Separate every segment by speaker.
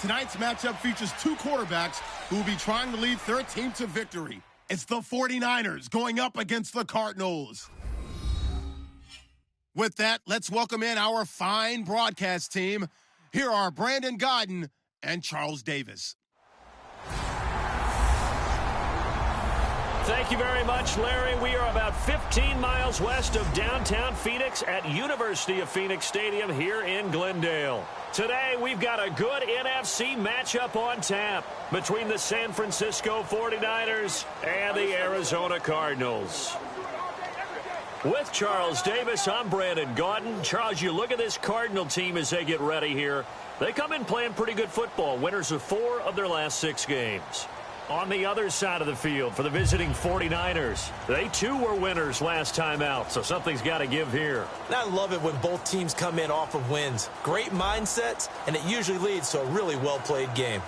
Speaker 1: Tonight's matchup features two quarterbacks who will be trying to lead their team to victory. It's the 49ers going up against the Cardinals. With that, let's welcome in our fine broadcast team. Here are Brandon Godden and Charles Davis.
Speaker 2: Thank you very much, Larry. We are about 15 miles west of downtown Phoenix at University of Phoenix Stadium here in Glendale. Today, we've got a good NFC matchup on tap between the San Francisco 49ers and the Arizona Cardinals. With Charles Davis, I'm Brandon Godden. Charles, you look at this Cardinal team as they get ready here. They come in playing pretty good football, winners of 4 of their last 6 games. On the other side of the field for the visiting 49ers, they too were winners last time out, so something's got to give here.
Speaker 3: And I love it when both teams come in off of wins. Great mindsets, and it usually leads to a really well-played game.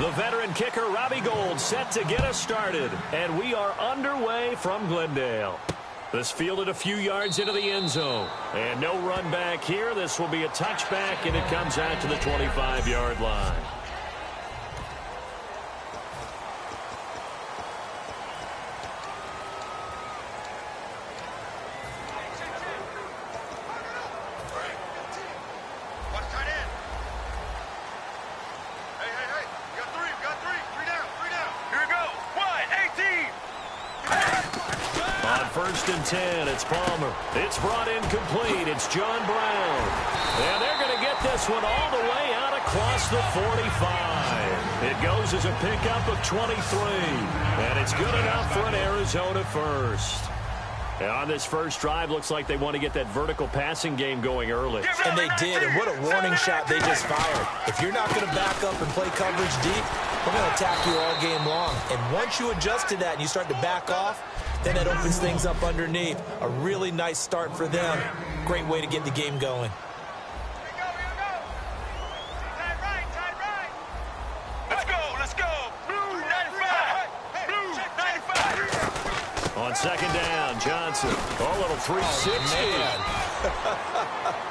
Speaker 2: The veteran kicker, Robbie Gould, set to get us started. And we are underway from Glendale. This fielded a few yards into the end zone. And no run back here. This will be a touchback, and it comes out to the 25-yard line.
Speaker 4: First and 10, it's Palmer.
Speaker 2: It's brought in complete. It's John Brown. And they're going to get this one all the way out across the 45. It goes as a pickup of 23. And it's good enough for an Arizona first. And on this first drive, looks like they want to get that vertical passing game going early.
Speaker 3: And they did, and what a warning shot they just fired. If you're not going to back up and play coverage deep, we're going to attack you all game long. And once you adjust to that and you start to back off, then it opens things up underneath. A really nice start for them. Great way to get the game going.
Speaker 4: Let's go. Blue 95. Blue 95.
Speaker 2: On second down, Johnson. A little 360.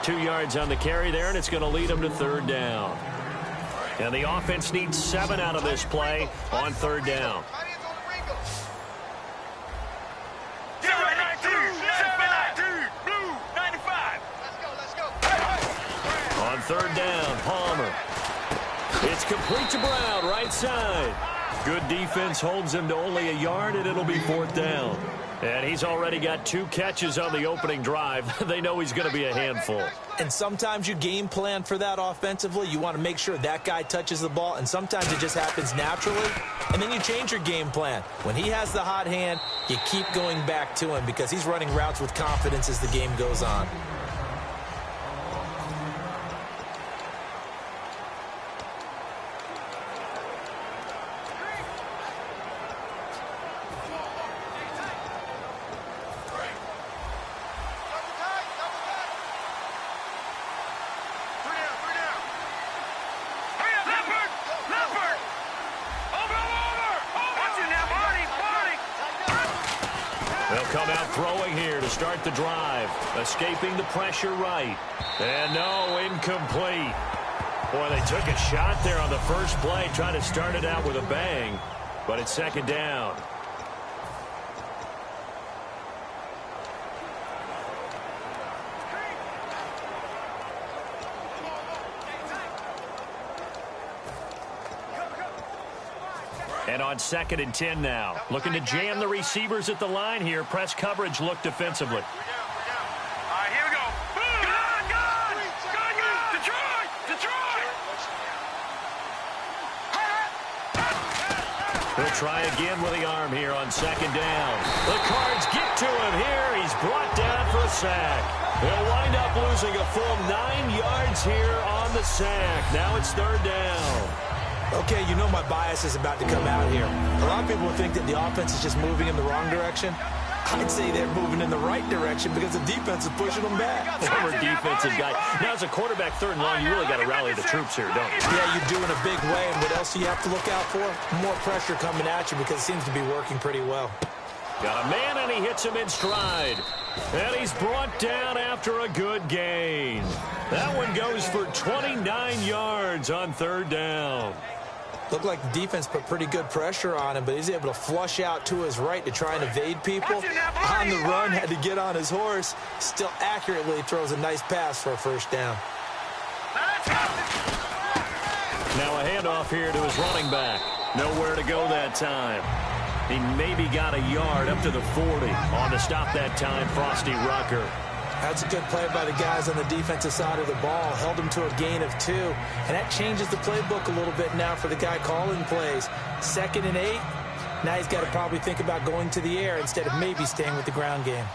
Speaker 2: 2 yards on the carry there, and it's going to lead them to third down. And the offense needs 7 out of this play on third down. On third down, Palmer. It's complete to Brown, right side. Good defense holds him to only a yard, and it'll be fourth down. And he's already got 2 catches on the opening drive. They know he's going to be a handful.
Speaker 3: And sometimes you game plan for that offensively. You want to make sure that guy touches the ball, and sometimes it just happens naturally. And then you change your game plan. When he has the hot hand, you keep going back to him because he's running routes with confidence as the game goes on.
Speaker 2: They'll come out throwing here to start the drive. Escaping the pressure right. And no, incomplete. Boy, they took a shot there on the first play, trying to start it out with a bang. But it's second down. And on second and 10 now. Looking to jam the receivers at the line here. Press coverage look defensively.
Speaker 4: All right, here we go. Gun! Detroit!
Speaker 2: He'll try again with the arm here on second down. The Cards get to him here. He's brought down for a sack. They'll wind up losing a full 9 yards here on the sack. Now it's third down.
Speaker 3: Okay, you know my bias is about to come out here. A lot of people think that the offense is just moving in the wrong direction. I'd say they're moving in the right direction because the defense is pushing them back.
Speaker 2: Former defensive guy. Now, as a quarterback, third and long, you really got to rally the troops here, don't you?
Speaker 3: Yeah, you do in a big way. And what else do you have to look out for? More pressure coming at you because it seems to be working pretty well.
Speaker 2: Got a man, and he hits him in stride. And he's brought down after a good gain. That one goes for 29 yards on third down.
Speaker 3: Looked like the defense put pretty good pressure on him, but he's able to flush out to his right to try and evade people. On the run, had to get on his horse. Still accurately throws a nice pass for a first down.
Speaker 2: Now a handoff here to his running back. Nowhere to go that time. He maybe got a yard up to the 40 on the stop that time, Frosty Rucker.
Speaker 3: That's a good play by the guys on the defensive side of the ball. Held him to a gain of 2. And that changes the playbook a little bit now for the guy calling plays. 2nd and 8. Now he's got to probably think about going to the air instead of maybe staying with the ground game.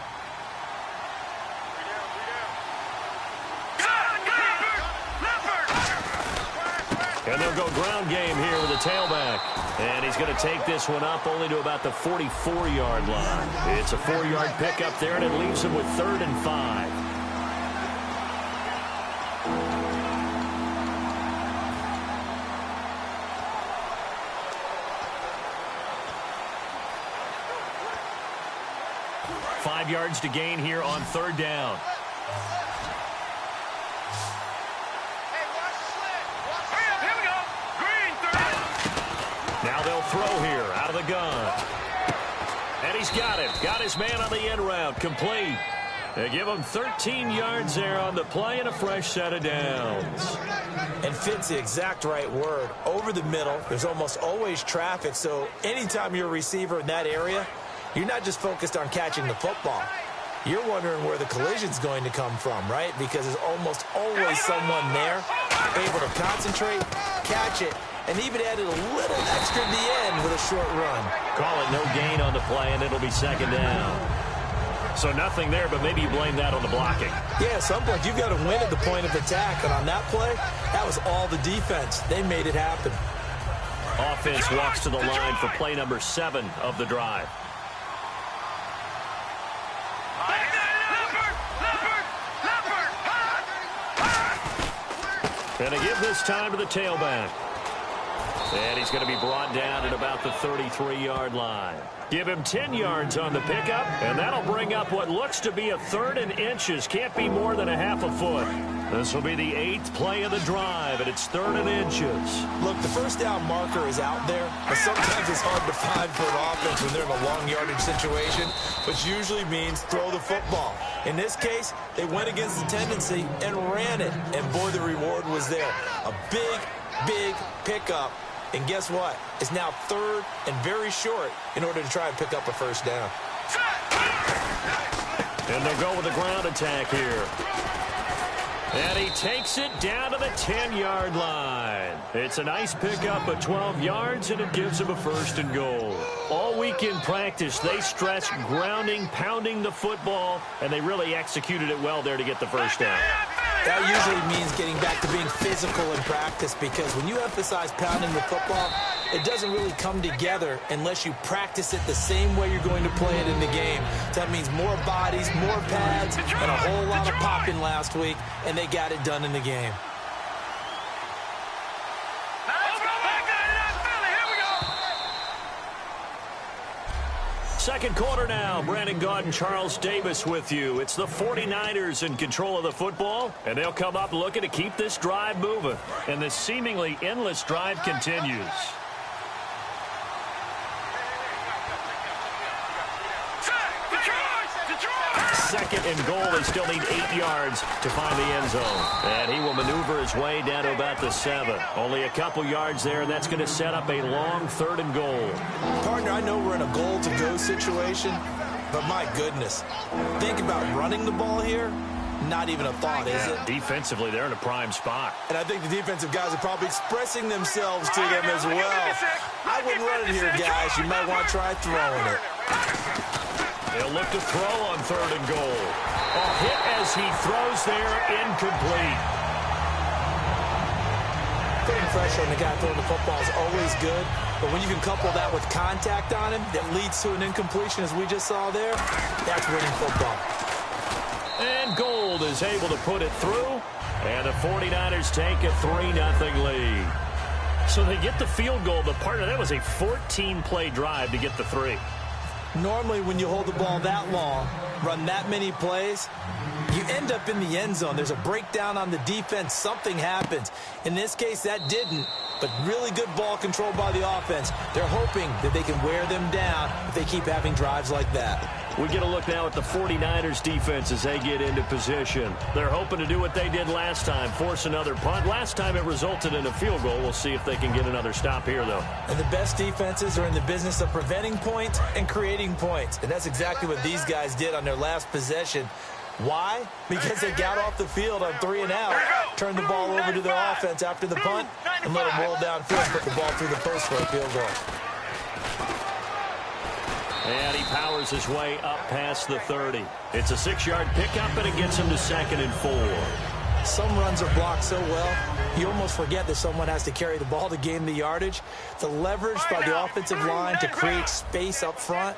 Speaker 2: And they'll go ground game here with a tailback. And he's going to take this one up only to about the 44-yard line. It's a 4-yard pickup there, and it leaves him with 3rd and 5. 5 yards to gain here on 3rd down.
Speaker 4: Here we go. Green, 30.
Speaker 2: Now they'll throw here out of the gun. And he's got it. Got his man on the end route. Complete. They give him 13 yards there on the play and a fresh set of downs.
Speaker 3: And fits the exact right word. Over the middle, there's almost always traffic, so anytime you're a receiver in that area, you're not just focused on catching the football. You're wondering where the collision's going to come from, right? Because there's almost always someone there able to concentrate, catch it, and even added a little extra at the end with a short run.
Speaker 2: Call it no gain on the play, and it'll be 2nd down. So nothing there, but maybe you blame that on the blocking.
Speaker 3: Yeah, at some point, you've got to win at the point of attack. And on that play, that was all the defense. They made it happen.
Speaker 2: Offense walks to the line for play number 7 of the drive. And they give this time to the tailback. And he's going to be brought down at about the 33-yard line. Give him 10 yards on the pickup, and that'll bring up what looks to be a 3rd and inches. Can't be more than a half a foot. This will be the 8th play of the drive, and it's 3rd and inches.
Speaker 3: Look, the first down marker is out there, but sometimes it's hard to find for an offense when they're in a long yardage situation, which usually means throw the football. In this case, they went against the tendency and ran it, and boy, the reward was there. A big, big pickup. And guess what? It's now 3rd and very short in order to try and pick up a first down.
Speaker 2: And they'll go with the ground attack here. And he takes it down to the 10-yard line. It's a nice pickup of 12 yards, and it gives him a 1st and goal. All week in practice, they stressed grounding, pounding the football, and they really executed it well there to get the first down.
Speaker 3: That usually means getting back to being physical in practice, because when you emphasize pounding the football, it doesn't really come together unless you practice it the same way you're going to play it in the game. So that means more bodies, more pads, and a whole lot of popping last week, and they got it done in the game.
Speaker 2: Second quarter now. Brandon Gaud and Charles Davis with you. It's the 49ers in control of the football, and they'll come up looking to keep this drive moving. And this seemingly endless drive continues. Second and goal. They still need 8 yards to find the end zone. And he will maneuver his way down to about the 7. Only a couple yards there, and that's going to set up a long 3rd and goal.
Speaker 3: Partner, I know we're in a goal-to-go situation, but my goodness. Think about running the ball here. Not even a thought, is it?
Speaker 2: Defensively, they're in a prime spot.
Speaker 3: And I think the defensive guys are probably expressing themselves to them as well. I wouldn't run it here, guys. You might want to try throwing it.
Speaker 2: They'll look to throw on 3rd and goal. A hit as he throws there, incomplete.
Speaker 3: Putting pressure on the guy throwing the football is always good, but when you can couple that with contact on him that leads to an incompletion, as we just saw there, that's winning football.
Speaker 2: And Gold is able to put it through, and the 49ers take a 3-0 lead. So they get the field goal, but partner, that was a 14-play drive to get the 3.
Speaker 3: Normally, when you hold the ball that long, run that many plays, you end up in the end zone. There's a breakdown on the defense. Something happens. In this case, that didn't, but really good ball control by the offense. They're hoping that they can wear them down if they keep having drives like that.
Speaker 2: We get a look now at the 49ers defense as they get into position. They're hoping to do what they did last time, force another punt. Last time it resulted in a field goal. We'll see if they can get another stop here, though.
Speaker 3: And the best defenses are in the business of preventing points and creating points. And that's exactly what these guys did on their last possession. Why? Because they got off the field on 3 and out, turned the ball over to their offense after the punt, and let them roll downfield and put the ball through the post for a field goal.
Speaker 2: And he powers his way up past the 30. It's a 6-yard pickup, and it gets him to 2nd and 4.
Speaker 3: Some runs are blocked so well, you almost forget that someone has to carry the ball to gain the yardage. The leverage by the offensive line to create space up front,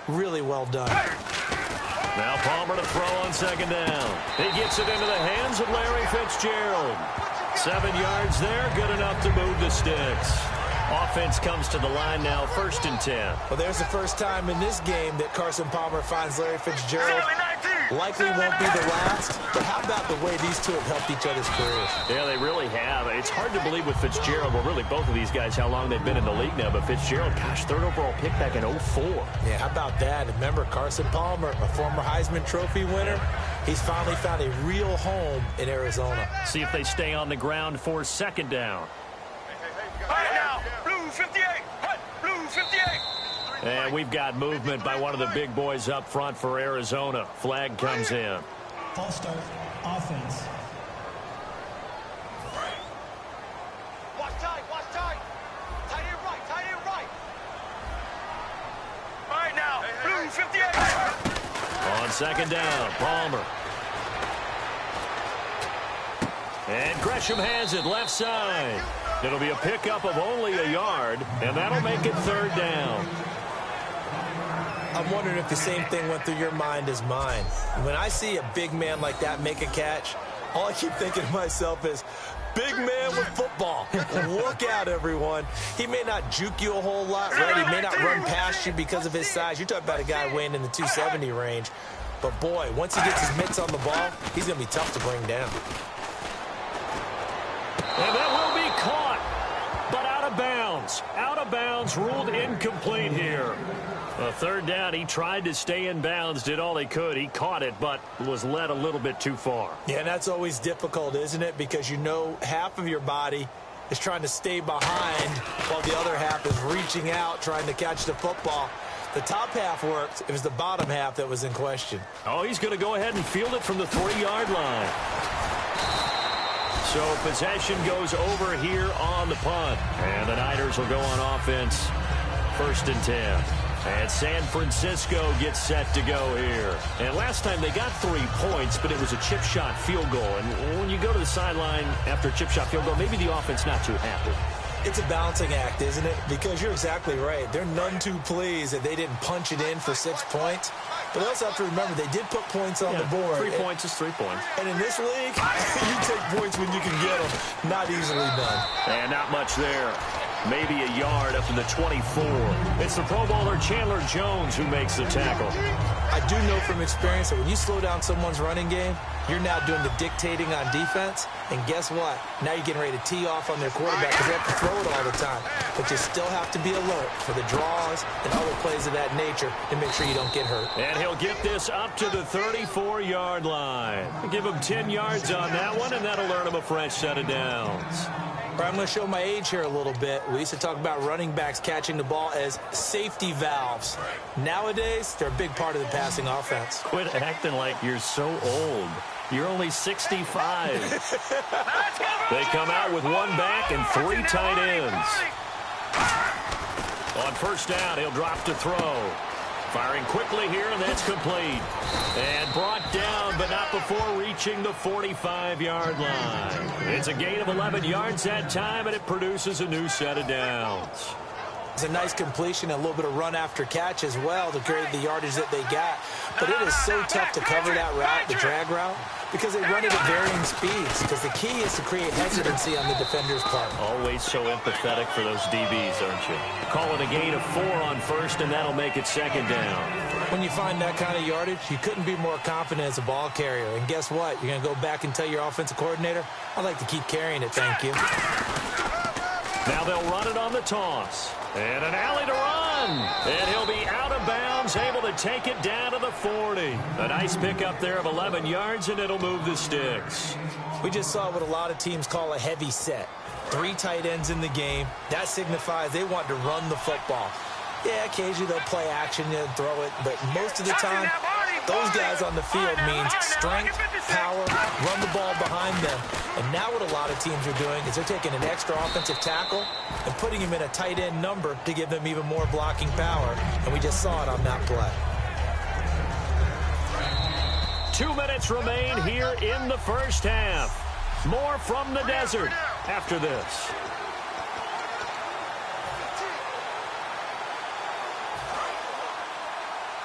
Speaker 3: really well done.
Speaker 2: Now Palmer to throw on 2nd down. He gets it into the hands of Larry Fitzgerald. 7 yards there, good enough to move the sticks. Offense comes to the line now, 1st and 10.
Speaker 3: Well, there's the first time in this game that Carson Palmer finds Larry Fitzgerald. Likely won't be the last, but how about the way these two have helped each other's careers?
Speaker 2: Yeah, they really have. It's hard to believe with Fitzgerald, well, really both of these guys, how long they've been in the league now. But Fitzgerald, gosh, 3rd overall pick back in 04.
Speaker 3: Yeah, how about that? Remember, Carson Palmer, a former Heisman Trophy winner, he's finally found a real home in Arizona.
Speaker 2: See if they stay on the ground for 2nd down.
Speaker 4: Right now, blue 58. Hut, blue 58.
Speaker 2: And we've got movement by one of the big boys up front for Arizona. Flag comes in.
Speaker 5: False start, offense.
Speaker 4: Watch tight, watch tight. Tight end right, tight end right. All right now, blue 58.
Speaker 2: On 2nd down, Palmer. And Gresham has it left side. It'll be a pickup of only a yard, and that'll make it 3rd down.
Speaker 3: I'm wondering if the same thing went through your mind as mine. When I see a big man like that make a catch, all I keep thinking to myself is, big man with football. Look out, everyone. He may not juke you a whole lot, right? He may not run past you because of his size. You're talking about a guy weighing in the 270 range. But, boy, once he gets his mitts on the ball, he's going to be tough to bring down.
Speaker 2: And that will be caught, but out of bounds. Out of bounds, ruled incomplete here. A 3rd down, he tried to stay in bounds, did all he could. He caught it, but was led a little bit too far.
Speaker 3: Yeah, and that's always difficult, isn't it? Because you know half of your body is trying to stay behind while the other half is reaching out, trying to catch the football. The top half worked. It was the bottom half that was in question.
Speaker 2: Oh, he's going to go ahead and field it from the 3-yard line. So possession goes over here on the punt. And the Niners will go on offense, 1st and 10. And San Francisco gets set to go here. And last time they got 3 points, but it was a chip shot field goal. And when you go to the sideline after a chip shot field goal, maybe the offense not too happy.
Speaker 3: It's a balancing act, isn't it? Because you're exactly right. They're none too pleased that they didn't punch it in for 6 points. But they also have to remember they did put points on the board.
Speaker 2: 3 points is 3 points.
Speaker 3: And in this league, you take points when you can get them. Not easily done.
Speaker 2: And not much there. Maybe a yard up to the 24. It's the Pro Bowler Chandler Jones who makes the tackle.
Speaker 3: I do know from experience that when you slow down someone's running game, you're now doing the dictating on defense. And guess what? Now you're getting ready to tee off on their quarterback because they have to throw it all the time. But you still have to be alert for the draws and other plays of that nature to make sure you don't get hurt.
Speaker 2: And he'll get this up to the 34-yard line. Give him 10 yards on that one, and that'll earn him a fresh set of downs.
Speaker 3: I'm going to show my age here a little bit. We used to talk about running backs catching the ball as safety valves. Nowadays, they're a big part of the passing offense.
Speaker 2: Quit acting like you're so old. You're only 65. They come out with 1 back and 3 tight ends. On 1st down, he'll drop to throw. Firing quickly here, and that's complete. And brought down, but not before reaching the 45-yard line. It's a gain of 11 yards that time, and it produces a new set of downs.
Speaker 3: It's a nice completion, and a little bit of run after catch as well to create the yardage that they got. But it is so tough to cover that route, the drag route, because they run it at varying speeds. Because the key is to create hesitancy on the defender's part.
Speaker 2: Always so empathetic for those DBs, aren't you? Call it a gain of 4 on 1st, and that'll make it 2nd down.
Speaker 3: When you find that kind of yardage, you couldn't be more confident as a ball carrier. And guess what? You're going to go back and tell your offensive coordinator, I'd like to keep carrying it, thank you.
Speaker 2: Now they'll run it on the toss. And an alley to run. And he'll be out of bounds, able to take it down to the 40. A nice pickup there of 11 yards, and it'll move the sticks.
Speaker 3: We just saw what a lot of teams call a heavy set. 3 tight ends in the game. That signifies they want to run the football. Yeah, occasionally they'll play action and throw it, but most of the time, those guys on the field means strength, power, run the ball behind them. And now what a lot of teams are doing is they're taking an extra offensive tackle and putting him in a tight end number to give them even more blocking power. And we just saw it on that play.
Speaker 2: 2 minutes remain here in the 1st half. More from the desert after this.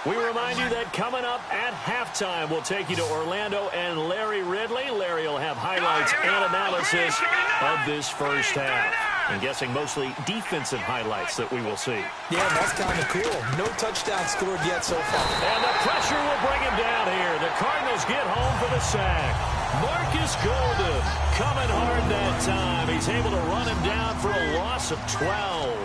Speaker 2: We remind you that coming up at halftime, we'll take you to Orlando and Larry Ridley. Larry will have highlights and analysis of this 1st half. I'm guessing mostly defensive highlights that we will see.
Speaker 3: Yeah, that's kind of cool. No touchdown scored yet so far.
Speaker 2: And the pressure will bring him down here. The Cardinals get home for the sack. Marcus Golden coming hard that time. He's able to run him down for a loss of 12.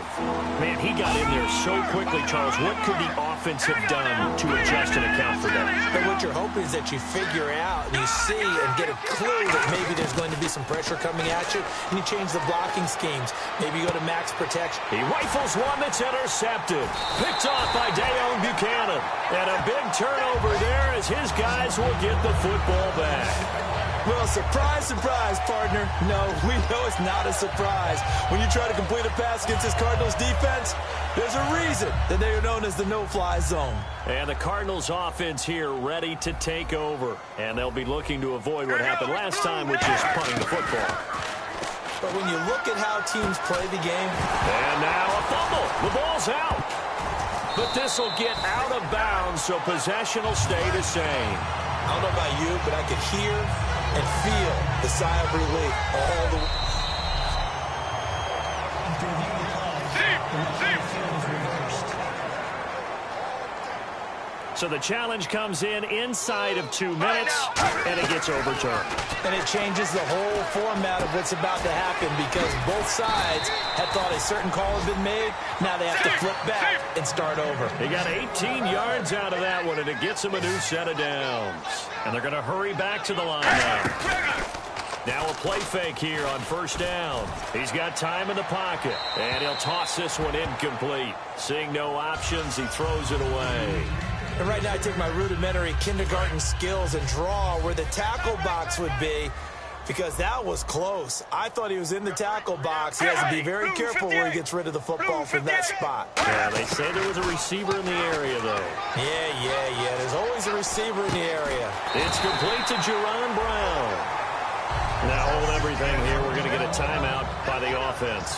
Speaker 2: Man, he got in there so quickly, Charles. What could the offense have done to adjust and account for that?
Speaker 3: But what you're hoping is that you figure out and you see and get a clue that maybe there's going to be some pressure coming at you, and you change the blocking schemes. Maybe you go to max protection.
Speaker 2: He rifles one that's intercepted. Picked off by Dayon Buchanan. And a big turnover there as his guys will get the football back.
Speaker 3: Well, surprise, surprise, partner. No, we know it's not a surprise. When you try to complete a pass against this Cardinals defense, there's a reason that they are known as the no-fly zone.
Speaker 2: And the Cardinals offense here ready to take over. And they'll be looking to avoid what happened last time, which is punting the football.
Speaker 3: But when you look at how teams play the game.
Speaker 2: And now a fumble. The ball's out. But this will get out of bounds, so possession will stay the same.
Speaker 3: I don't know about you, but I could hear and feel the sigh of relief all the way.
Speaker 5: After reviewing the play, the field is reversed.
Speaker 2: So the challenge comes in inside of 2 minutes, and it gets overturned.
Speaker 3: And it changes the whole format of what's about to happen because both sides had thought a certain call had been made. Now they have to flip back and start over.
Speaker 2: He got 18 yards out of that one, and it gets him a new set of downs. And they're going to hurry back to the line now. Now a play fake here on first down. He's got time in the pocket, and he'll toss this one incomplete. Seeing no options, he throws it away.
Speaker 3: And right now I take my rudimentary kindergarten skills and draw where the tackle box would be because that was close. I thought he was in the tackle box. He has to be very careful where he gets rid of the football from that spot.
Speaker 2: Yeah, they say there was a receiver in the area, though.
Speaker 3: Yeah. There's always a receiver in the area.
Speaker 2: It's complete to Jerron Brown. Now hold everything here. We're going to get a timeout by the offense.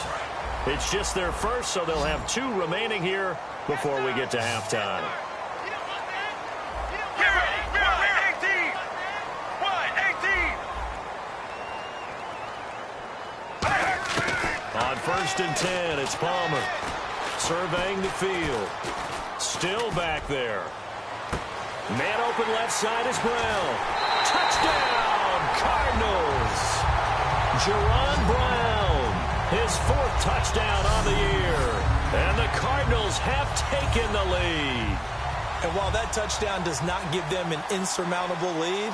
Speaker 2: It's just their first, so they'll have 2 remaining here before we get to halftime. On first and 10, it's Palmer. Surveying the field. Still back there. Man open left side is Brown. Touchdown, Cardinals. Jerron Brown, his 4th touchdown on the year. And the Cardinals have taken the lead.
Speaker 3: And while that touchdown does not give them an insurmountable lead,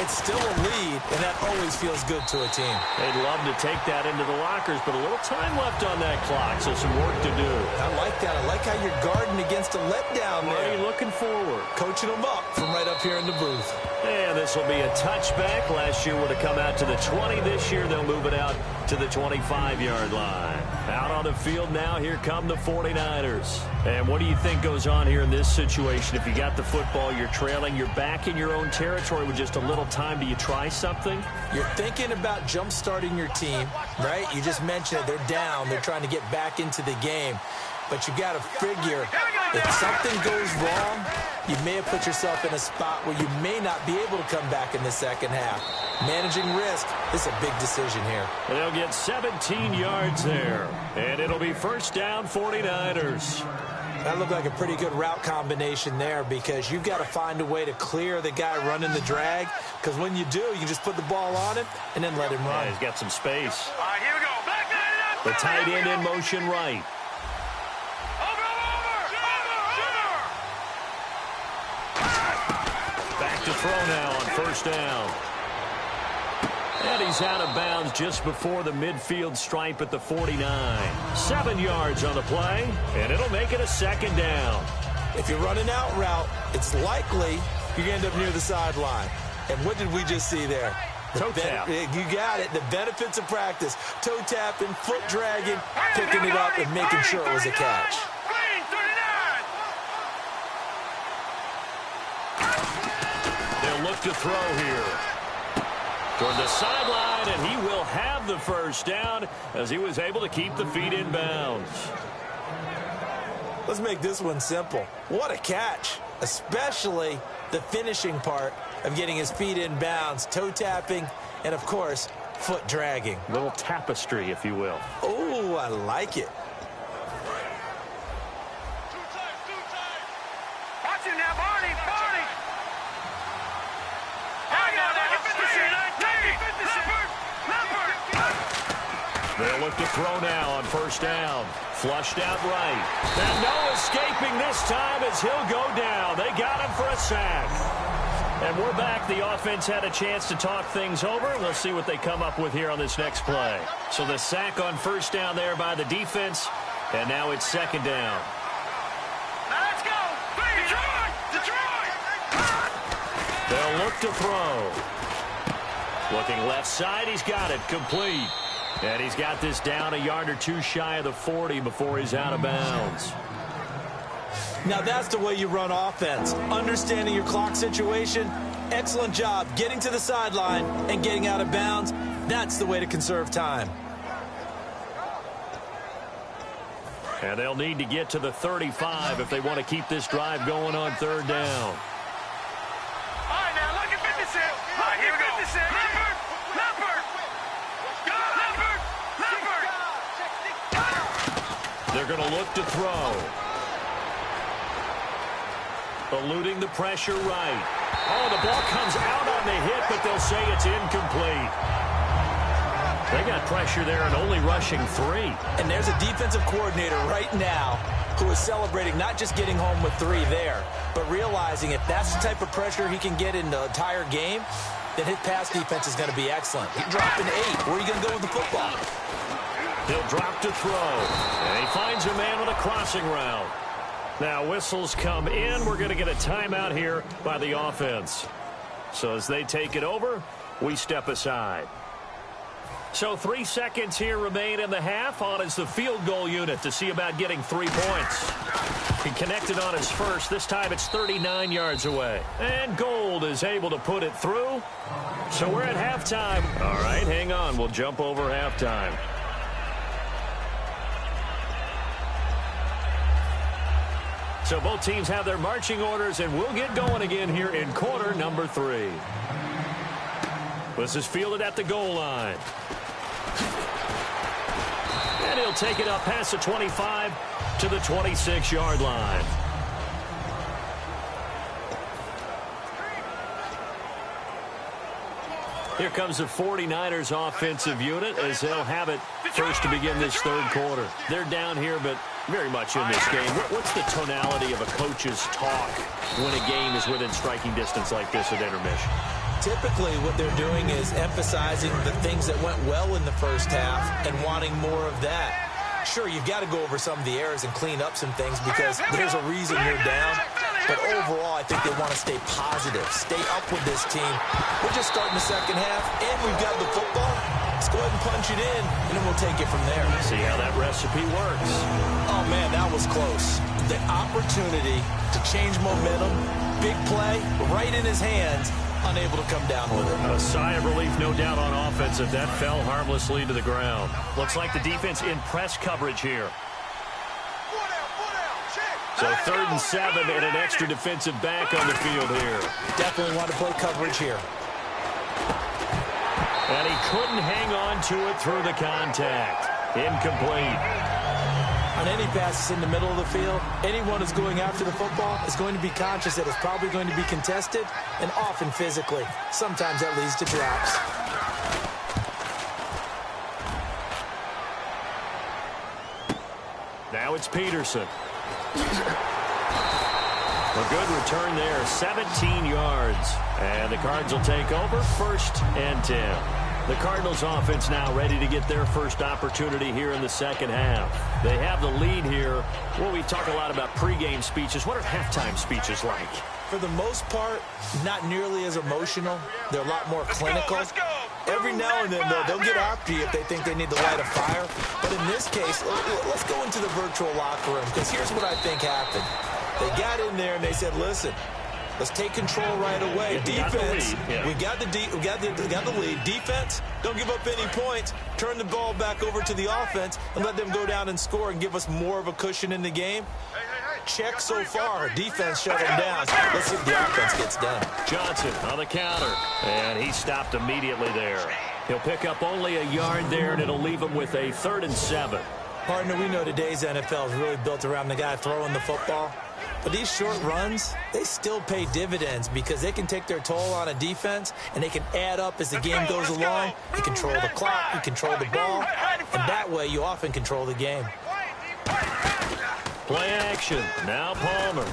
Speaker 3: it's still a lead, and that always feels good to a team.
Speaker 2: They'd love to take that into the lockers, but a little time left on that clock, so some work to do.
Speaker 3: I like that. I like how you're guarding against a letdown there.
Speaker 2: Already looking forward.
Speaker 3: Coaching them up from right up here in the booth.
Speaker 2: And this will be a touchback. Last year would have come out to the 20. This year they'll move it out to the 25-yard line. Out on the field now, here come the 49ers. And what do you think goes on here in this situation? If you got the football, you're trailing, you're back in your own territory with just a little time. Do you try something?
Speaker 3: You're thinking about jump-starting your team, right? You just mentioned it. They're down. They're trying to get back into the game. But you got to figure if something goes wrong, you may have put yourself in a spot where you may not be able to come back in the second half. Managing risk is a big decision here.
Speaker 2: They'll get 17 yards there. And it'll be first down 49ers.
Speaker 3: That looked like a pretty good route combination there because you've got to find a way to clear the guy running the drag because when you do, you can just put the ball on him and then let him run.
Speaker 2: Yeah, he's got some space.
Speaker 4: All right, here we go.
Speaker 2: The tight end in motion right. Back to throw now on first down. And he's out of bounds just before the midfield stripe at the 49. 7 yards on the play, and it'll make it a second down.
Speaker 3: If you're running out route, it's likely you're going to end up near the sideline. And what did we just see there?
Speaker 2: Toe tap.
Speaker 3: You got it. The benefits of practice. Toe tapping, foot dragging, picking it up, and making sure it was a catch.
Speaker 2: They'll look to throw here. Toward the sideline, and he will have the first down as he was able to keep the feet in bounds.
Speaker 3: Let's make this one simple. What a catch, especially the finishing part of getting his feet in bounds, toe tapping, and, of course, foot dragging.
Speaker 2: Little tapestry, if you will.
Speaker 3: Oh, I like it.
Speaker 4: Watch him now, Barney.
Speaker 2: They'll look to throw now on first down. Flushed out right. And no escaping this time as he'll go down. They got him for a sack. And we're back. The offense had a chance to talk things over. We'll see what they come up with here on this next play. So the sack on first down there by the defense. And now it's second down.
Speaker 4: Now let's go. Detroit.
Speaker 2: They'll look to throw. Looking left side. He's got it. Complete. And he's got this down a yard or two shy of the 40 before he's out of bounds.
Speaker 3: Now that's the way you run offense. Understanding your clock situation. Excellent job getting to the sideline and getting out of bounds. That's the way to conserve time.
Speaker 2: And they'll need to get to the 35 if they want to keep this drive going on third down.
Speaker 4: All right, now look at 56. Look at 56.
Speaker 2: They're going to look to throw. Eluding the pressure right. Oh, the ball comes out on the hit, but they'll say it's incomplete. They got pressure there and only rushing 3.
Speaker 3: And there's a defensive coordinator right now who is celebrating not just getting home with 3 there, but realizing if that's the type of pressure he can get in the entire game, then his pass defense is going to be excellent. He dropped an 8. Where are you going to go with the football?
Speaker 2: He'll drop to throw. And he finds a man with a crossing route. Now whistles come in. We're going to get a timeout here by the offense. So as they take it over, we step aside. So 3 seconds here remain in the half. On is the field goal unit to see about getting 3 points. He connected on his first. This time it's 39 yards away. And Gold is able to put it through. So we're at halftime. All right, hang on. We'll jump over halftime. So both teams have their marching orders, and we'll get going again here in quarter number 3. This is fielded at the goal line. And he'll take it up past the 25 to the 26-yard line. Here comes the 49ers offensive unit as they'll have it first to begin this third quarter. They're down here, but very much in this game. What's the tonality of a coach's talk when a game is within striking distance like this at intermission?
Speaker 3: Typically, what they're doing is emphasizing the things that went well in the first half and wanting more of that. Sure, you've got to go over some of the errors and clean up some things because there's a reason you're down. But overall, I think they want to stay positive, stay up with this team. We're just starting the second half, and we've got the football. Let's go ahead and punch it in, and then we'll take it from there.
Speaker 2: See how that recipe works.
Speaker 3: Oh, man, that was close. The opportunity to change momentum, big play, right in his hands, unable to come down with it.
Speaker 2: A sigh of relief, no doubt, on offense if that fell harmlessly to the ground. Looks like the defense in press coverage here. So 3rd and 7 and an extra defensive back on the field here.
Speaker 3: Definitely want to play coverage here.
Speaker 2: And he couldn't hang on to it through the contact. Incomplete.
Speaker 3: On any passes in the middle of the field, anyone who's going after the football is going to be conscious that it's probably going to be contested, and often physically. Sometimes that leads to drops.
Speaker 2: Now it's Peterson. A good return there, 17 yards. And the Cards will take over, 1st and 10. The Cardinals offense now ready to get their first opportunity here in the second half. They have the lead here. Well, we talk a lot about pregame speeches. What are halftime speeches like?
Speaker 3: For the most part, not nearly as emotional. They're a lot more clinical. Every now and then, though, they'll get after you if they think they need to light a fire. But in this case, let's go into the virtual locker room, because here's what I think happened. They got in there and they said, listen, let's take control right away. Defense, we got the lead. Defense, don't give up any points. Turn the ball back over to the offense and let them go down and score and give us more of a cushion in the game. Check so far. Defense shut them down. Let's see if the offense gets done.
Speaker 2: Johnson on the counter, and he stopped immediately there. He'll pick up only a yard there, and it'll leave him with a 3rd and 7.
Speaker 3: Partner, we know today's NFL is really built around the guy throwing the football. But these short runs, they still pay dividends because they can take their toll on a defense, and they can add up as the game goes along. You control the clock, you control the ball, and that way you often control the game.
Speaker 2: Play action. Now Palmer.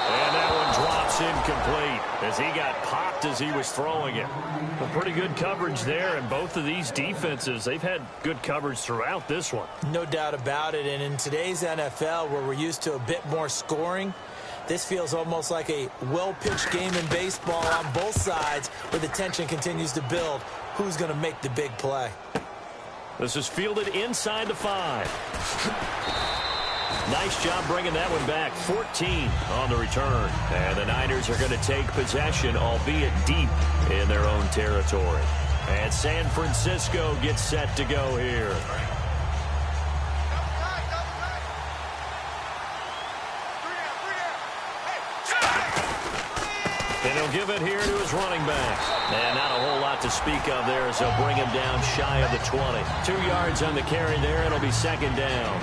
Speaker 2: And that one drops incomplete as he got popped as he was throwing it. Well, pretty good coverage there, and both of these defenses, they've had good coverage throughout this one.
Speaker 3: No doubt about it, and in today's NFL where we're used to a bit more scoring, this feels almost like a well-pitched game in baseball on both sides where the tension continues to build. Who's going to make the big play?
Speaker 2: This is fielded inside the 5. Nice job bringing that one back. 14 on the return. And the Niners are going to take possession, albeit deep in their own territory. And San Francisco gets set to go here. And he'll give it here to his running back. And not a whole lot to speak of there as they'll bring him down shy of the 20. 2 yards on the carry there. It'll be 2nd down.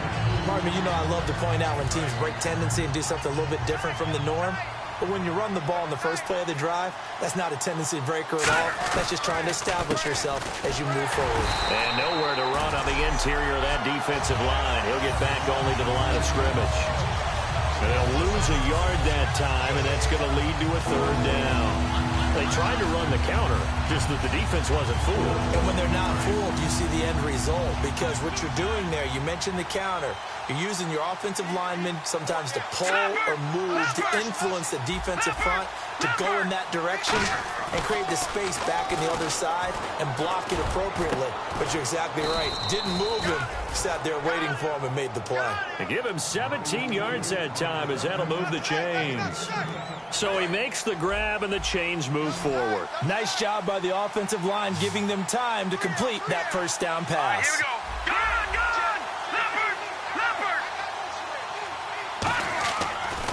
Speaker 3: Marvin, you know I love to point out when teams break tendency and do something a little bit different from the norm. But when you run the ball in the first play of the drive, that's not a tendency breaker at all. That's just trying to establish yourself as you move forward.
Speaker 2: And nowhere to run on the interior of that defensive line. He'll get back only to the line of scrimmage. And they'll lose a yard that time, and that's going to lead to a 3rd down. They tried to run the counter, just that the defense wasn't fooled.
Speaker 3: And when they're not fooled, you see the end result. Because what you're doing there, you mentioned the counter. You're using your offensive linemen sometimes to pull or move to influence the defensive front to go in that direction and create the space back in the other side and block it appropriately. But you're exactly right. Didn't move him. Sat there waiting for him and made the play.
Speaker 2: They give him 17 yards that time as that'll move the chains. So he makes the grab and the chains move forward.
Speaker 3: Nice job by the offensive line giving them time to complete that 1st down pass.
Speaker 4: Here we go.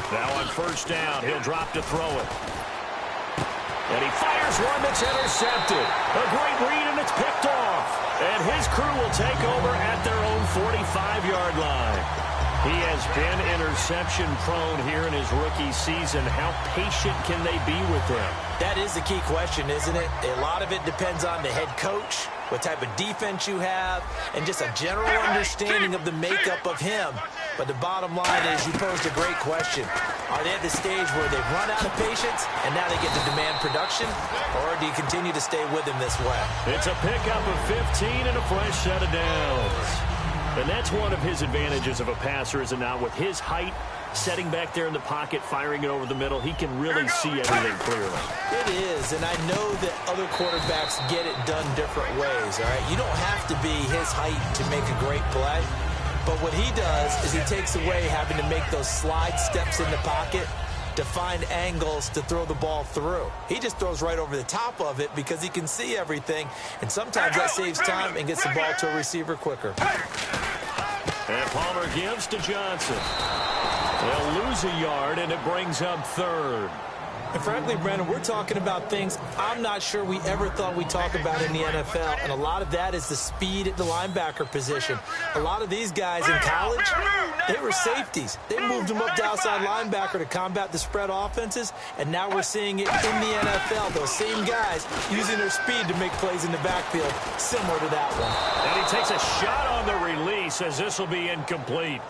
Speaker 2: Now on 1st down, he'll drop to throw it. And he fires one that's intercepted. A great read, and it's picked off. And his crew will take over at their own 45-yard line. He has been interception-prone here in his rookie season. How patient can they be with him?
Speaker 3: That is the key question, isn't it? A lot of it depends on the head coach, what type of defense you have, and just a general understanding of the makeup of him. But the bottom line is you posed a great question. Are they at the stage where they've run out of patience and now they get to demand production? Or do you continue to stay with him this way?
Speaker 2: It's a pickup of 15 and a fresh set of downs. And that's one of his advantages of a passer, is it not? With his height, setting back there in the pocket, firing it over the middle, he can really see everything clearly.
Speaker 3: It is, and I know that other quarterbacks get it done different ways, all right? You don't have to be his height to make a great play. But what he does is he takes away having to make those slide steps in the pocket to find angles to throw the ball through. He just throws right over the top of it because he can see everything, and sometimes that saves time and gets the ball to a receiver quicker.
Speaker 2: And Palmer gives to Johnson. They'll lose a yard, and it brings up 3rd.
Speaker 3: And frankly, Brandon, we're talking about things I'm not sure we ever thought we'd talk about in the NFL, and a lot of that is the speed at the linebacker position. A lot of these guys in college, they were safeties. They moved them up to outside linebacker to combat the spread offenses, and now we're seeing it in the NFL. Those same guys using their speed to make plays in the backfield, similar to that one.
Speaker 2: And he takes a shot on the release as this will be incomplete.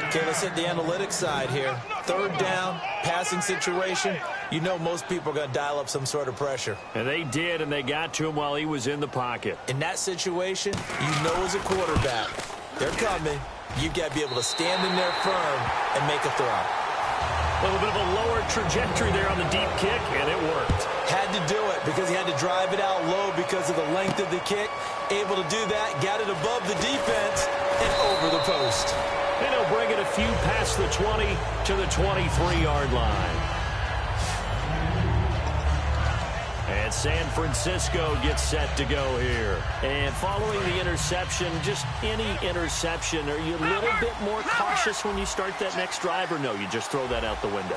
Speaker 3: Okay, let's hit the analytics side here. 3rd down, passing situation. You know most people are going to dial up some sort of pressure.
Speaker 2: And they did, and they got to him while he was in the pocket.
Speaker 3: In that situation, you know as a quarterback, they're coming. You've got to be able to stand in there firm and make a throw.
Speaker 2: A little bit of a lower trajectory there on the deep kick, and it worked.
Speaker 3: Had to do it because he had to drive it out low because of the length of the kick. Able to do that, got it above the defense and over the post.
Speaker 2: And he'll bring it a few past the 20 to the 23-yard line. And San Francisco gets set to go here. And following the interception, just any interception, are you a little bit more cautious when you start that next drive, or no, you just throw that out the window?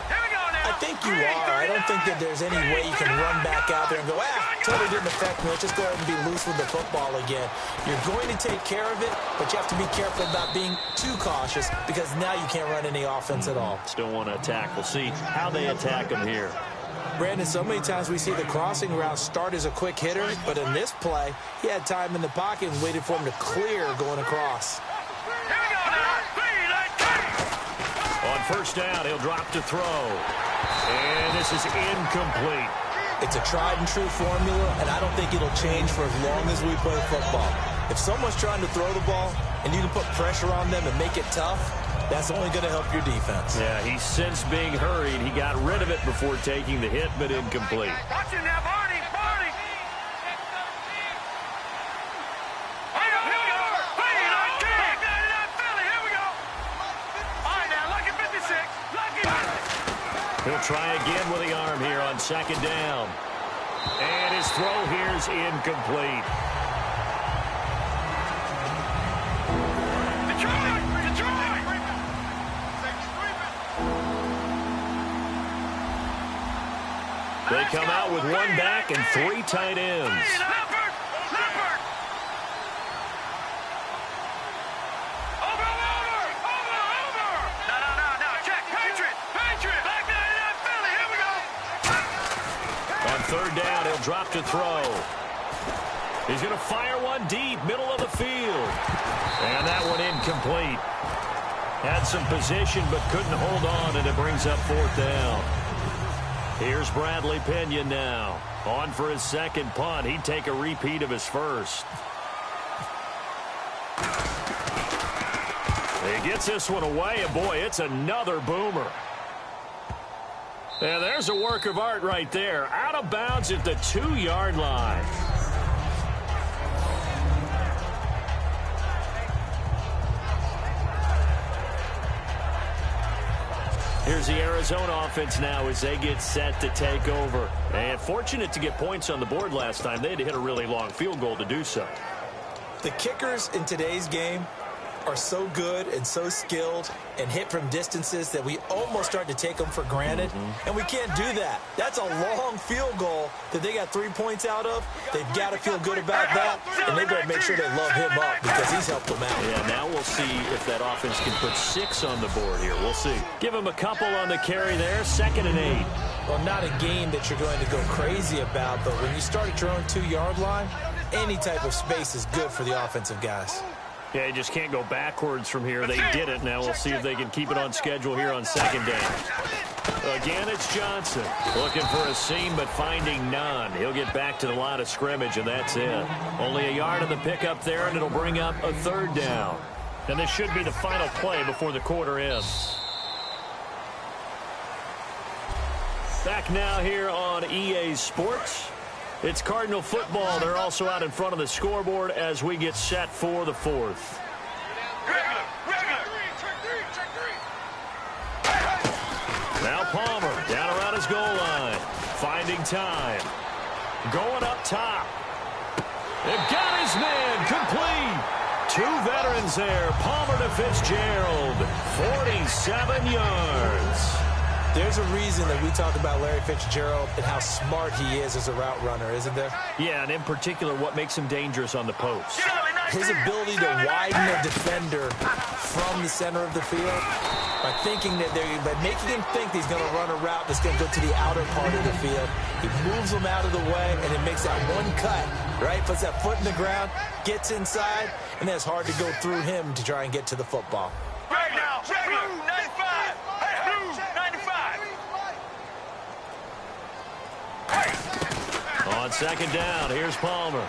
Speaker 3: I think you are. I don't think that there's any way you can run back out there and go, totally didn't affect me. Let's just go ahead and be loose with the football again. You're going to take care of it, but you have to be careful about being too cautious because now you can't run any offense at all.
Speaker 2: Still want to attack. We'll see how they attack him here.
Speaker 3: Brandon, so many times we see the crossing route start as a quick hitter, but in this play, he had time in the pocket and waited for him to clear going across.
Speaker 2: On first down, he'll drop to throw. And this is incomplete.
Speaker 3: It's a tried and true formula, and I don't think it'll change for as long as we play football. If someone's trying to throw the ball and you can put pressure on them and make it tough, that's only going to help your defense.
Speaker 2: Yeah, he's since being hurried. He got rid of it before taking the hit, but incomplete.
Speaker 4: Watch it now, Barney.
Speaker 2: He'll try again with the arm here on second down. And his throw here is incomplete. They come out with one back and three tight ends. Third down, he'll drop to throw. He's going to fire one deep, middle of the field. And that one incomplete. Had some position, but couldn't hold on, and it brings up fourth down. Here's Bradley Pinion now. On for his second punt. He'd take a repeat of his first. He gets this one away, and boy, it's another boomer. And there's a work of art right there. Out of bounds at the 2-yard line. Here's the Arizona offense now as they get set to take over. And fortunate to get points on the board last time. They had to hit a really long field goal to do so.
Speaker 3: The kickers in today's game are so good and so skilled and hit from distances that we almost start to take them for granted, and we can't do that. That's a long field goal that they got 3 points out of. They've got to feel good about that, and they've got to make sure they love him up because he's helped them out.
Speaker 2: Yeah, now we'll see if that offense can put 6 on the board here. We'll see. Give him a couple on the carry there, 2nd and 8.
Speaker 3: Well, not a game that you're going to go crazy about, but when you start at your own 2-yard line, any type of space is good for the offensive guys.
Speaker 2: Yeah, you just can't go backwards from here. They did it. Now we'll see if they can keep it on schedule here on second down. Again, it's Johnson. Looking for a seam, but finding none. He'll get back to the line of scrimmage, and that's it. Only a yard of the pickup there, and it'll bring up a third down. And this should be the final play before the quarter ends. Back now here on EA Sports. It's Cardinal football. They're also out in front of the scoreboard as we get set for the fourth. Now Palmer down around his goal line. Finding time. Going up top. They've got his man complete. 2 veterans there. Palmer to Fitzgerald. 47 yards.
Speaker 3: There's a reason that we talk about Larry Fitzgerald and how smart he is as a route runner, isn't there?
Speaker 2: Yeah, and in particular, what makes him dangerous on the post.
Speaker 3: His ability to widen a defender from the center of the field by making him think he's going to run a route that's going to go to the outer part of the field. He moves him out of the way, and it makes that one cut, right? Puts that foot in the ground, gets inside, and then it's hard to go through him to try and get to the football.
Speaker 4: Right now, blue 95. Blue 95.
Speaker 2: On second down, here's Palmer.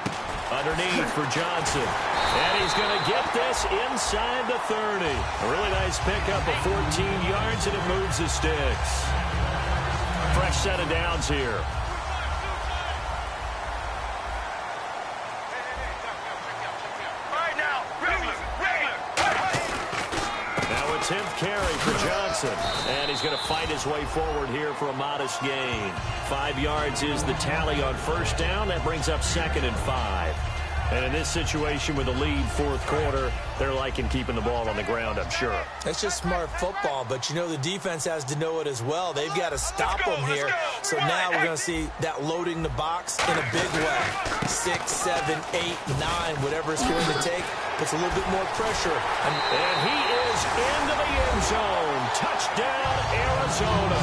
Speaker 2: Underneath for Johnson. And he's going to get this inside the 30. A really nice pickup of 14 yards, and it moves the sticks. Fresh set of downs here. Now it's 10th carry for Johnson. And he's going to fight his way forward here for a modest gain. 5 yards is the tally on first down. That brings up 2nd and 5. And in this situation with a lead fourth quarter, they're liking keeping the ball on the ground, I'm sure.
Speaker 3: That's just smart football, but you know the defense has to know it as well. They've got to stop them here. So now we're going to see that loading the box in a big way. 6, 7, 8, 9, whatever it's going to take. Puts a little bit more pressure.
Speaker 2: And he is into the end zone. Touchdown, Arizona.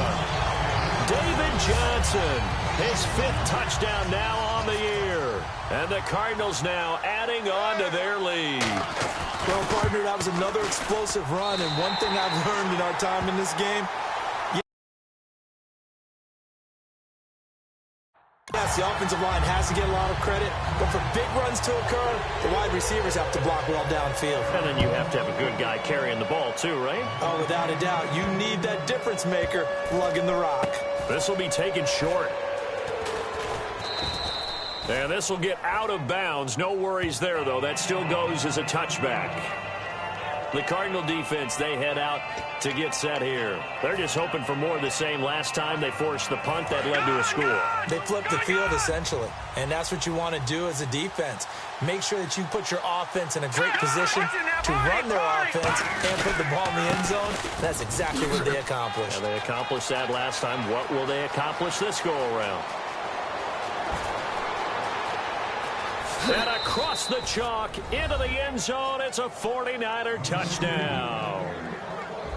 Speaker 2: David Johnson, his 5th touchdown now on the year. And the Cardinals now adding on to their lead.
Speaker 3: Well, partner, that was another explosive run. And one thing I've learned in our time in this game, yes, the offensive line has to get a lot of credit, but for big runs to occur, the wide receivers have to block well downfield.
Speaker 2: And then you have to have a good guy carrying the ball too, right?
Speaker 3: Oh, without a doubt. You need that difference maker lugging the rock.
Speaker 2: This will be taken short. And this will get out of bounds. No worries there, though. That still goes as a touchback. The Cardinal defense, they head out to get set here. They're just hoping for more of the same. Last time they forced the punt that led to a score.
Speaker 3: They flipped the field, essentially, and that's what you want to do as a defense. Make sure that you put your offense in a great position to run their offense and put the ball in the end zone. That's exactly what they accomplished.
Speaker 2: Yeah, they accomplished that last time. What will they accomplish this go-around? And across the chalk into the end zone, it's a 49er touchdown.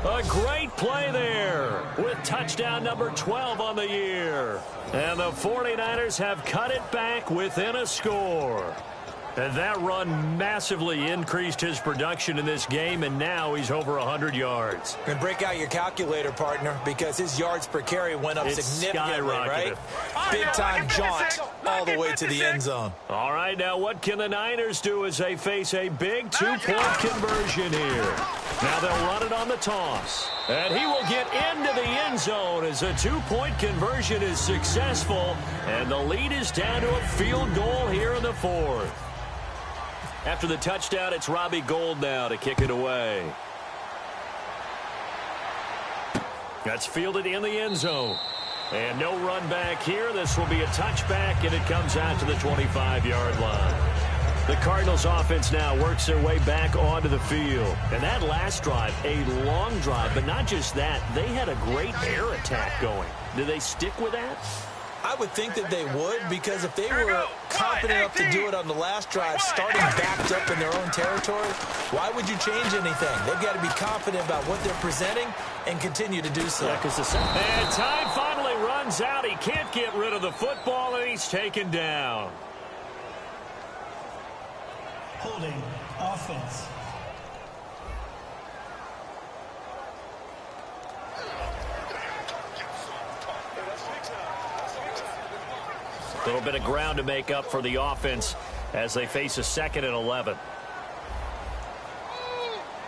Speaker 2: A great play there with touchdown number 12 on the year. And the 49ers have cut it back within a score. And that run massively increased his production in this game, and now he's over 100 yards.
Speaker 3: And break out your calculator, partner, because his yards per carry went up significantly, right? Big-time jaunt all the way to the end zone.
Speaker 2: All right, now what can the Niners do as they face a big two-point conversion here? Now they'll run it on the toss. And he will get into the end zone as a two-point conversion is successful. And the lead is down to a field goal here in the fourth. After the touchdown, it's Robbie Gould now to kick it away. That's fielded in the end zone. And no run back here. This will be a touchback, and it comes out to the 25-yard line. The Cardinals offense now works their way back onto the field. And that last drive, a long drive, but not just that. They had a great air attack going. Do they stick with that?
Speaker 3: I would think that they would, because if they were confident enough to do it on the last drive, starting backed up in their own territory, why would you change anything? They've got to be confident about what they're presenting and continue to do so.
Speaker 2: Yeah, and time finally runs out. He can't get rid of the football, and he's taken down.
Speaker 5: Holding offense.
Speaker 2: A little bit of ground to make up for the offense as they face a 2nd and 11.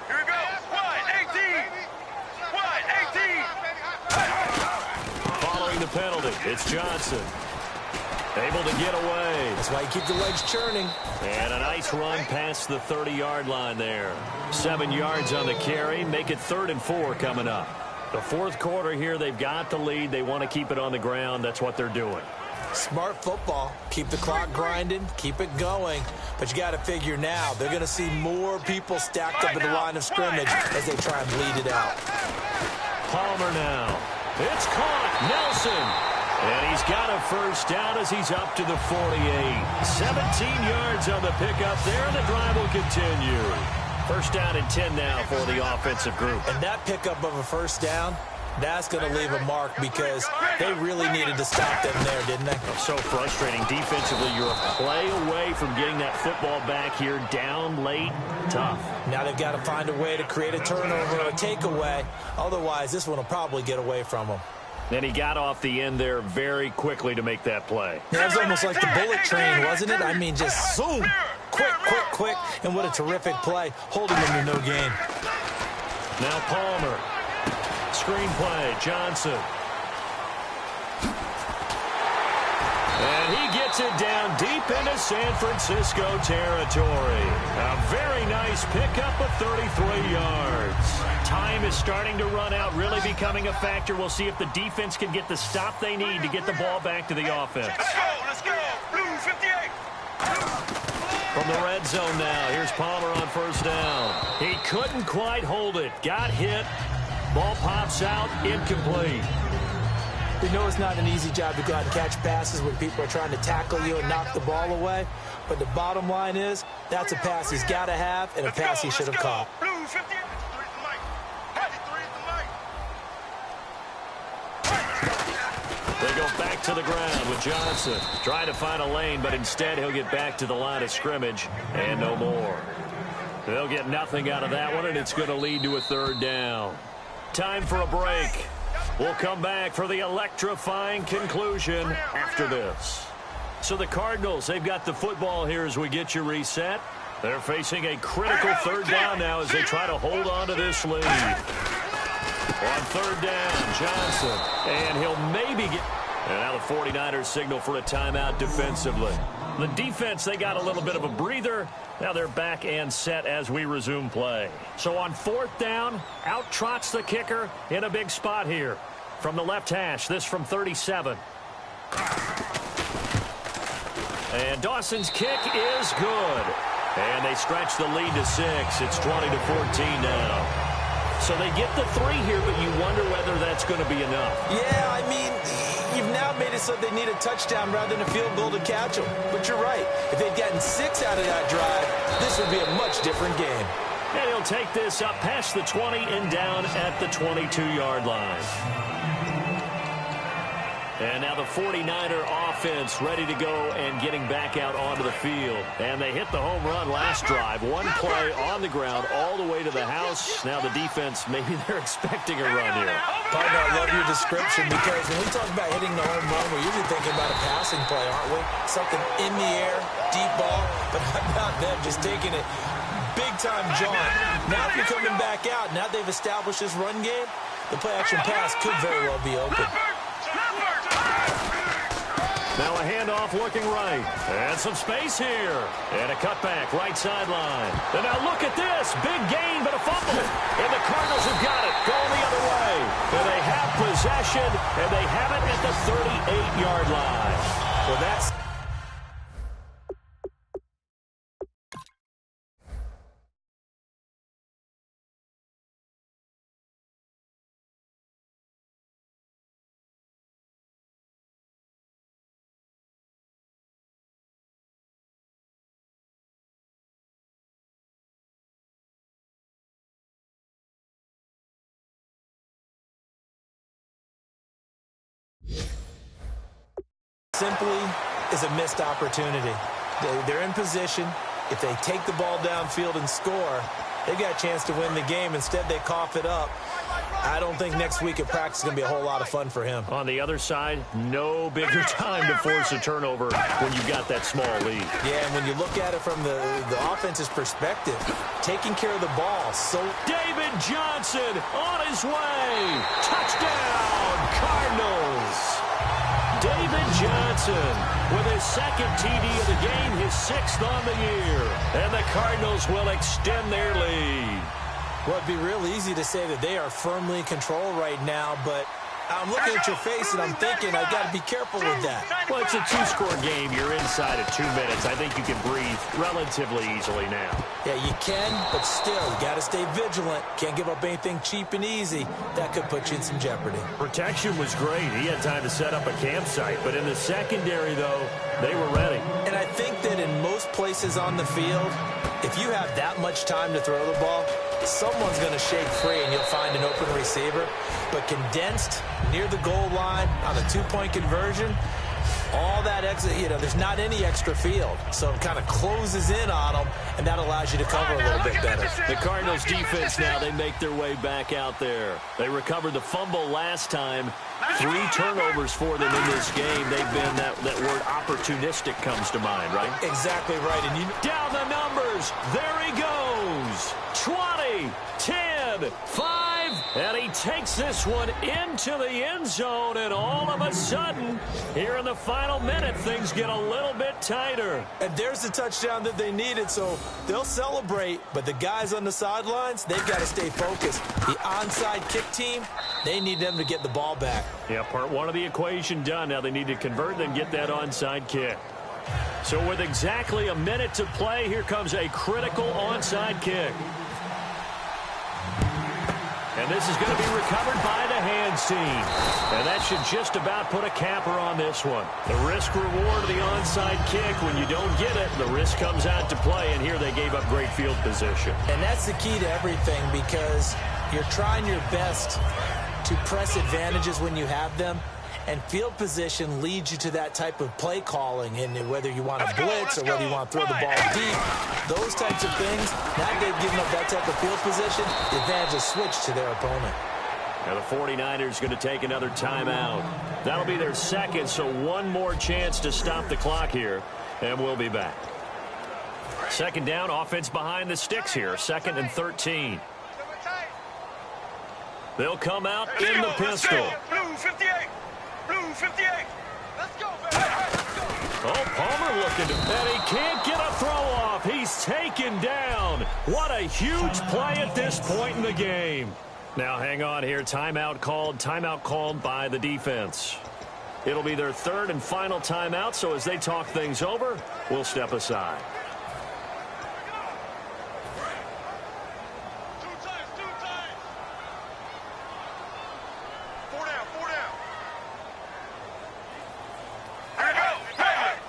Speaker 4: Here we go. Wide 18. Wide 18.
Speaker 2: Following the penalty, it's Johnson. Able to get away.
Speaker 3: That's why you keep the legs churning.
Speaker 2: And a nice run past the 30-yard line there. 7 yards on the carry. Make it 3rd and 4 coming up. The fourth quarter here, they've got the lead. They want to keep it on the ground. That's what they're doing.
Speaker 3: Smart football. Keep the clock grinding. Keep it going. But you got to figure now, they're going to see more people stacked up in the line of scrimmage as they try and bleed it out.
Speaker 2: Palmer now. It's caught. Nelson. And he's got a first down as he's up to the 48. 17 yards on the pickup there, and the drive will continue. First down and 10 now for the offensive group.
Speaker 3: And that pickup of a first down, that's going to leave a mark because they really needed to stop them there, didn't they?
Speaker 2: So frustrating. Defensively, you're a play away from getting that football back here down late. Tough.
Speaker 3: Now they've got to find a way to create a turnover or a takeaway. Otherwise, this one will probably get away from them.
Speaker 2: And he got off the end there very quickly to make that play.
Speaker 3: That was almost like the bullet train, wasn't it? I mean, just zoom. Quick, quick, quick. And what a terrific play, holding them to no gain.
Speaker 2: Now Palmer. Screen play, Johnson. And he gets it down deep into San Francisco territory. A very nice pickup of 33 yards. Time is starting to run out, really becoming a factor. We'll see if the defense can get the stop they need to get the ball back to the offense.
Speaker 4: Let's go, let's go. Blue 58.
Speaker 2: From the red zone now. Here's Palmer on first down. He couldn't quite hold it. Got hit. Ball pops out. Incomplete.
Speaker 3: You know it's not an easy job to go out and catch passes when people are trying to tackle you and knock the ball away. But the bottom line is, that's a pass he's got to have and a pass he should have caught.
Speaker 2: They go back to the ground with Johnson. Trying to find a lane, but instead he'll get back to the line of scrimmage and no more. They'll get nothing out of that one, and it's going to lead to a third down. Time for a break. We'll come back for the electrifying conclusion after this. So the Cardinals, they've got the football here as we get you reset. They're facing a critical third down now as they try to hold on to this lead. On third down, Johnson. And he'll maybe get... And now the 49ers signal for a timeout defensively. The defense, they got a little bit of a breather. Now they're back and set as we resume play. So on fourth down, out trots the kicker in a big spot here. From the left hash, this from 37. And Dawson's kick is good. And they stretch the lead to 6. It's 20-14 now. So they get the 3 here, but you wonder whether that's going to be enough.
Speaker 3: Yeah, I mean, you've now made it so they need a touchdown rather than a field goal to catch them. But you're right. If they'd gotten 6 out of that drive, this would be a much different game.
Speaker 2: And he'll take this up past the 20 and down at the 22-yard line. And now the 49er offense ready to go and getting back out onto the field. And they hit the home run last drive. One play on the ground all the way to the house. Now the defense, maybe they're expecting a run here.
Speaker 3: Partner, I love your description because when we talk about hitting the home run, we're usually thinking about a passing play, aren't we? Something in the air, deep ball. But how about them just taking it big-time jaunt? Now if you're coming back out, now they've established this run game, the play-action pass could very well be open.
Speaker 2: Now a handoff looking right. And some space here. And a cutback right sideline. And now look at this. Big gain, but a fumble. And the Cardinals have got it. Going the other way. And they have possession. And they have it at the 38-yard line.
Speaker 3: Well, that's... simply is a missed opportunity. They're in position. If they take the ball downfield and score, they've got a chance to win the game. Instead, they cough it up. I don't think next week at practice is going to be a whole lot of fun for him.
Speaker 2: On the other side, no bigger time to force a turnover when you've got that small lead.
Speaker 3: Yeah, and when you look at it from the offense's perspective, taking care of the ball. So
Speaker 2: David Johnson on his way. Touchdown, Cardinals. David Johnson with his second TD of the game, his 6th on the year. And the Cardinals will extend their lead.
Speaker 3: Well, it'd be real easy to say that they are firmly in control right now, but I'm looking at your face and I'm thinking I've got to be careful with that.
Speaker 2: Well, it's a 2-score game. You're inside of 2 minutes. I think you can breathe relatively easily now.
Speaker 3: Yeah, you can, but still, you got to stay vigilant. Can't give up anything cheap and easy. That could put you in some jeopardy.
Speaker 2: Protection was great. He had time to set up a campsite. But in the secondary, though, they were ready.
Speaker 3: And I think that in most places on the field, if you have that much time to throw the ball, someone's going to shake free and you'll find an open receiver. But condensed near the goal line on a 2-point conversion, all that extra, there's not any extra field. So it kind of closes in on them, and that allows you to cover a little bit better.
Speaker 2: The Cardinals defense now, they make their way back out there. They recovered the fumble last time. 3 turnovers for them in this game. They've been, that word opportunistic comes to mind, right?
Speaker 3: Exactly right. And
Speaker 2: down the numbers. There he goes. 20, 10, 5, and he takes this one into the end zone, and all of a sudden, here in the final minute, things get a little bit tighter.
Speaker 3: And there's the touchdown that they needed, so they'll celebrate, but the guys on the sidelines, they've got to stay focused. The onside kick team, they need them to get the ball back.
Speaker 2: Yeah, part 1 of the equation done. Now they need to convert and get that onside kick. So with exactly a minute to play, here comes a critical onside kick. And this is going to be recovered by the hands team. And that should just about put a capper on this one. The risk-reward of the onside kick, when you don't get it, the risk comes out to play, and here they gave up great field position.
Speaker 3: And that's the key to everything, because you're trying your best to press advantages when you have them, and field position leads you to that type of play calling, and whether you want to blitz or whether you want to throw the ball deep, those types of things. Now they've given up that type of field position, the advantage is switched to their opponent.
Speaker 2: Now the 49ers going to take another timeout. That'll be their second, so one more chance to stop the clock here, and we'll be back. Second down, offense behind the sticks here, 2nd and 13. They'll come out in the pistol.
Speaker 4: Blue 58. Blue 58. Let's go, baby. Let's go.
Speaker 2: Oh, Palmer looking to, and he can't get a throw off. He's taken down. What a huge play at this point in the game. Now hang on here. Timeout called by the defense. It'll be their 3rd and final timeout, so as they talk things over, we'll step aside.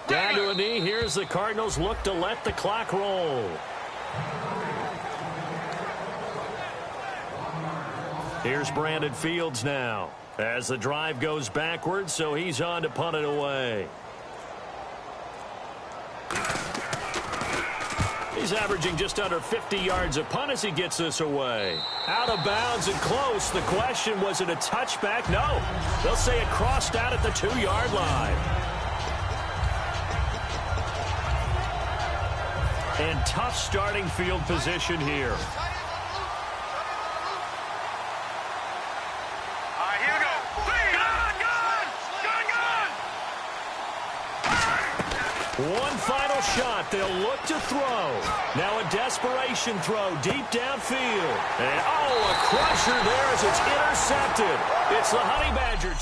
Speaker 2: Down to a knee. Here's the Cardinals look to let the clock roll. Here's Brandon Fields now as the drive goes backwards, so he's on to punt it away. He's averaging just under 50 yards a punt as he gets this away. Out of bounds and close. The question, was it a touchback? No. They'll say it crossed out at the 2-yard line. And tough starting field position here.
Speaker 4: Here we go. Gun!
Speaker 2: One final shot. They'll look to throw. Now a desperation throw deep downfield. And, oh, a crusher there as it's intercepted. It's the Honey Badger.